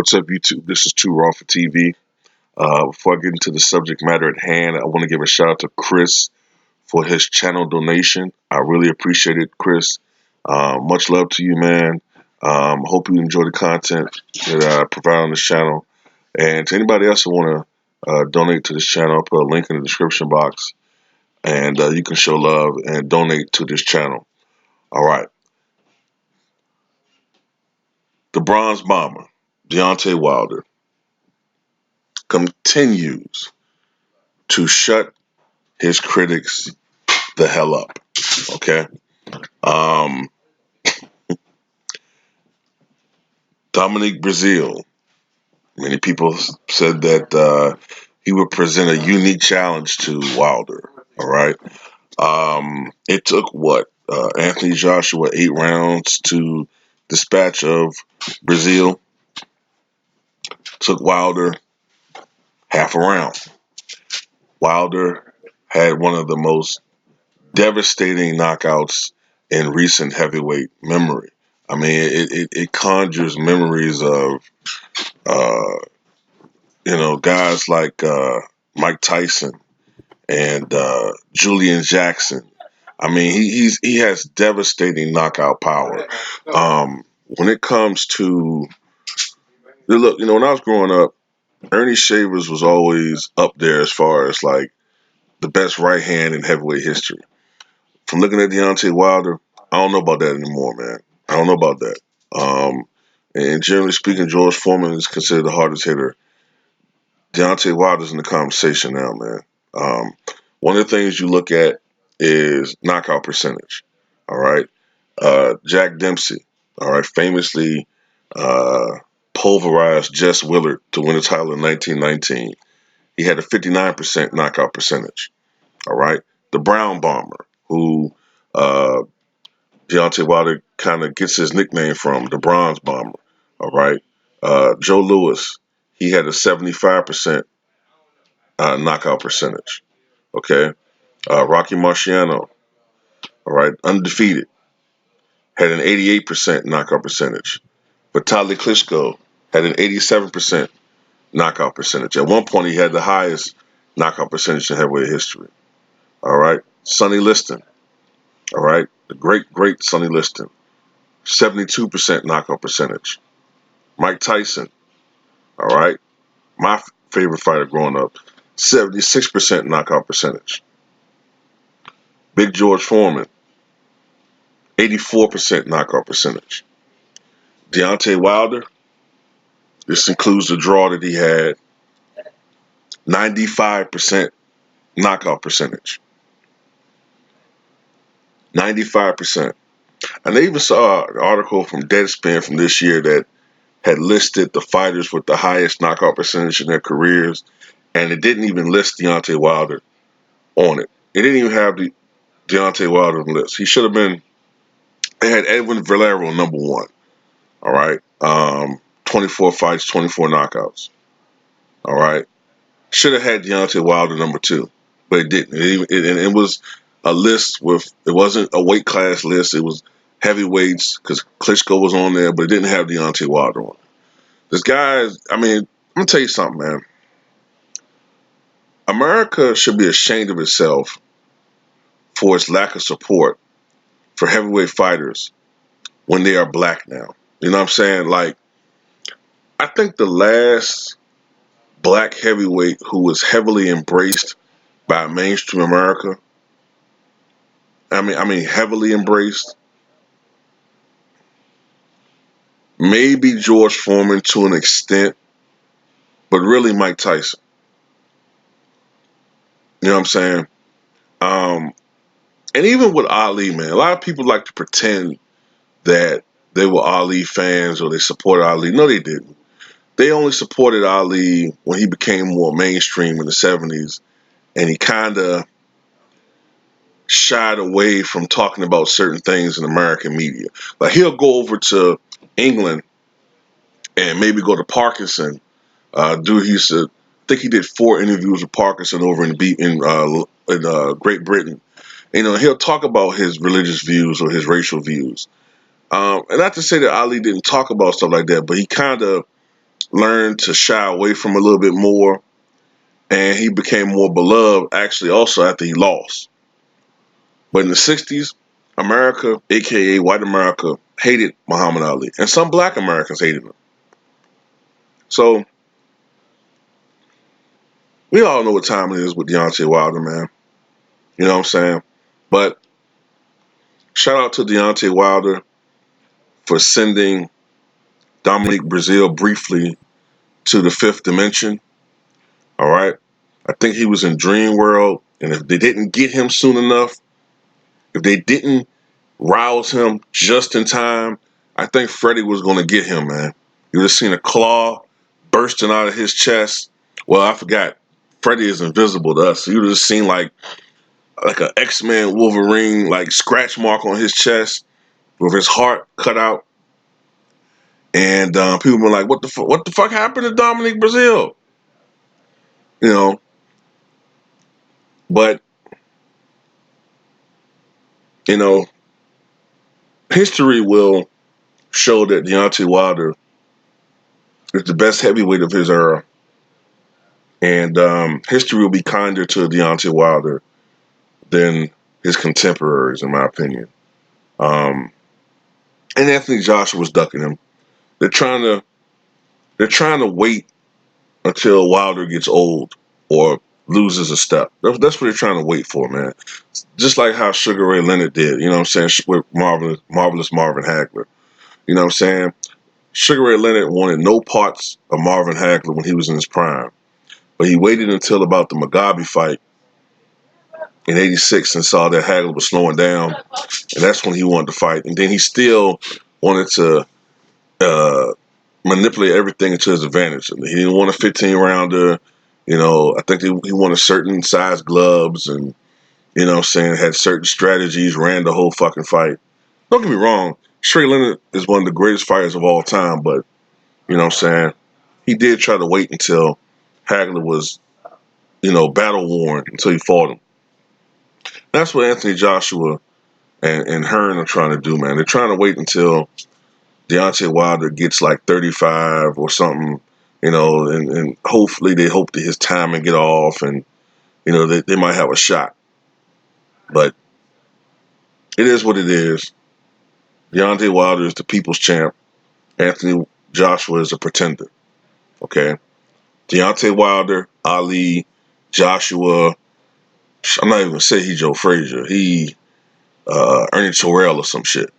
What's up, YouTube? This is Too Raw for TV. Before I get into the subject matter at hand, I want to give a shout out to Chris for his channel donation. I really appreciate it, Chris. Much love to you, man. Hope you enjoy the content that I provide on this channel. And to anybody else who want to donate to this channel, I'll put a link in the description box. And you can show love and donate to this channel. All right. The Bronze Bomber, Deontay Wilder, continues to shut his critics the hell up. Okay. Um, Dominic Breazeale, many people said that he would present a unique challenge to Wilder. All right. It took what? Anthony Joshua 8 rounds to dispatch of Breazeale. Took Wilder half a round. Wilder had one of the most devastating knockouts in recent heavyweight memory. I mean, it conjures memories of, uh, guys like Mike Tyson and Julian Jackson. I mean, he has devastating knockout power. When it comes to look, when I was growing up, Ernie Shavers was always up there as far as like the best right hand in heavyweight history. From looking at Deontay Wilder, I don't know about that anymore, man. I don't know about that. Um, and generally speaking, George Foreman is considered the hardest hitter. Deontay Wilder's in the conversation now, man. Um, One of the things you look at is knockout percentage. All right. Jack Dempsey, all right, famously uh, pulverized Jess Willard to win the title in 1919. He had a 59% knockout percentage. All right. The Brown Bomber, who uh, Deontay Wilder kind of gets his nickname from, the Bronze Bomber. All right. Joe Louis, he had a 75% knockout percentage. Okay. Rocky Marciano, all right, undefeated, had an 88% knockout percentage. Vitaly Klitschko had an 87% knockout percentage. At one point, he had the highest knockout percentage in heavyweight history. All right. Sonny Liston, all right, the great Sonny Liston, 72% knockout percentage. Mike Tyson, all right, my favorite fighter growing up, 76% knockout percentage. Big George Foreman, 84% knockout percentage. Deontay Wilder, this includes the draw that he had, 95% knockout percentage. 95%. And they even saw an article from Deadspin from this year that had listed the fighters with the highest knockout percentage in their careers, and it didn't even list Deontay Wilder on it. It didn't even have the Deontay Wilder on the list. He should have been. They had Edwin Valero number one. All right, 24 fights, 24 knockouts. All right, should have had Deontay Wilder number two, but it didn't. It was a list with. It wasn't a weight class list. It was heavyweights because Klitschko was on there, but it didn't have Deontay Wilder on it. This guy, I mean, I'm gonna tell you something, man. America should be ashamed of itself for its lack of support for heavyweight fighters when they are black now. You know what I'm saying? Like, I think the last black heavyweight who was heavily embraced by mainstream America, I mean heavily embraced, maybe George Foreman to an extent, but really Mike Tyson. You know what I'm saying? Um, and even with Ali, man, a lot of people like to pretend that they were Ali fans or they supported Ali. No, they didn't. They only supported Ali when he became more mainstream in the 70s, and he kind of shied away from talking about certain things in American media. Like, he'll go over to England and maybe go to Parkinson. Dude, he used to, I think he did 4 interviews with Parkinson over in Great Britain. He'll talk about his religious views or his racial views. And not to say that Ali didn't talk about stuff like that, but he kind of learned to shy away from a little bit more, and he became more beloved actually also after he lost. But in the 60s, America, aka white America, hated Muhammad Ali. And some black Americans hated him. So we all know what time it is with Deontay Wilder, man. You know what I'm saying? But shout out to Deontay Wilder for sending Dominic Breazeale briefly to the fifth dimension. All right. I think he was in Dream World, and if they didn't get him soon enough, if they didn't rouse him just in time, I think Freddie was going to get him, man. You would have seen a claw bursting out of his chest. Well, I forgot. Freddie is invisible to us. So you would have seen like an X-Men Wolverine like scratch mark on his chest with his heart cut out. And people were like, what the fuck happened to Dominic Breazeale? You know, but, you know, history will show that Deontay Wilder is the best heavyweight of his era. And history will be kinder to Deontay Wilder than his contemporaries, in my opinion. And Anthony Joshua was ducking him. They're trying to wait until Wilder gets old or loses a step. That's what they're trying to wait for, man. Just like how Sugar Ray Leonard did, you know what I'm saying, with Marvelous Marvin Hagler. You know what I'm saying? Sugar Ray Leonard wanted no parts of Marvin Hagler when he was in his prime. But he waited until about the Mugabe fight in '86 and saw that Hagler was slowing down. And that's when he wanted to fight. And then he still wanted to manipulate everything into his advantage. He didn't want a 15-rounder. You know, I think he wanted certain size gloves and, you know what I'm saying, had certain strategies, ran the whole fucking fight. Don't get me wrong, Sugar Leonard is one of the greatest fighters of all time, but, you know what I'm saying, he did try to wait until Hagler was, you know, battle worn until he fought him. That's what Anthony Joshua and Hearn are trying to do, man. They're trying to wait until Deontay Wilder gets like 35 or something, you know, and hopefully they hope that his timing get off and, you know, they might have a shot. But it is what it is. Deontay Wilder is the people's champ. Anthony Joshua is a pretender. Okay? Deontay Wilder, Ali, Joshua, I'm not even going to say he Joe Frazier. He Ernie Terrell or some shit.